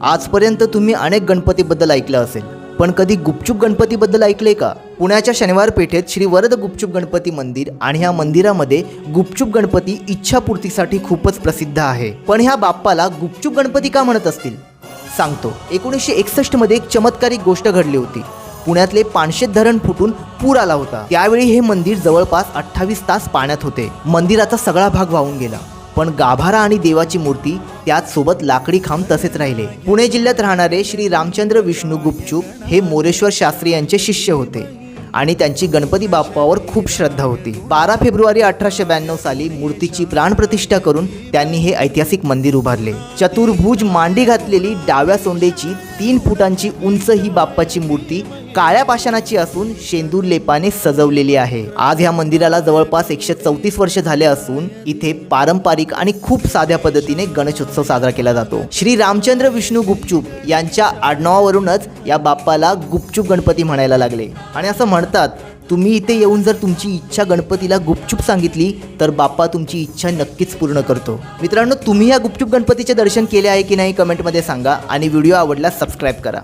आजपर्यंत तुम्ही अनेक गणपतीबद्दल ऐकलं असेल, पण कधी गुपचूप गणपतीबद्दल ऐकले का? पुण्याच्या शनिवार पेठेत श्री वरद गुपचूप गणपती मंदिर आणि ह्या मंदिरामध्ये गुपचूप गणपती इच्छापूर्तीसाठी खूपच प्रसिद्ध आहे। पण ह्या बाप्पाला गुपचूप गणपती का म्हणत असतील सांगतो। 1961 मध्ये एक चमत्कारिक गोष्ट घडली होती। पुण्यातले पानशेत धरण फुटून पूर आला होता। त्यावेळी हे मंदिर जवळपास 28 तास पाण्यात होते। मंदिराचा सगळा भाग वाहून गेला, पण गाभारा आणि देवाची मूर्ती त्याच सोबत लाकडी खांब तसेच राहिले। पुणे जिल्ह्यात राहणारे श्री रामचंद्र विष्णू गुपचूप हे मोरेश्वर शास्त्री यांचे शिष्य होते आणि त्यांची गणपती बाप्पावर खूप श्रद्धा होती। 12 फेब्रुवारी 1892 साली मूर्तीची प्राणप्रतिष्ठा करून त्यांनी हे ऐतिहासिक मंदिर उभारले। चतुर्भुज मांडी घातलेली डाव्या सोंडेची 3 फुटांची उंच ही बाप्पाची मूर्ती काळ्या पाषाणाची असून शेंदूर लेपाने सजवलेली आहे। आज ह्या मंदिराला जवळपास 134 वर्ष झाले असून इथे पारंपरिक आणि खूप साध्या पद्धतीने गणेशोत्सव साजरा केला जातो। श्री रामचंद्र विष्णू गुपचूप यांच्या आडनावावरूनच या बाप्पाला गुपचूप गणपती म्हणायला लागले आणि असं म्हणतात, तुम्ही इथे येऊन जर तुमची इच्छा गणपतीला गुपचूप सांगितली तर बाप्पा तुमची इच्छा नक्कीच पूर्ण करतो। मित्रांनो, तुम्ही या गुपचूप गणपतीचे दर्शन केले आहे की नाही कमेंटमध्ये सांगा आणि व्हिडिओ आवडल्यास सबस्क्राईब करा।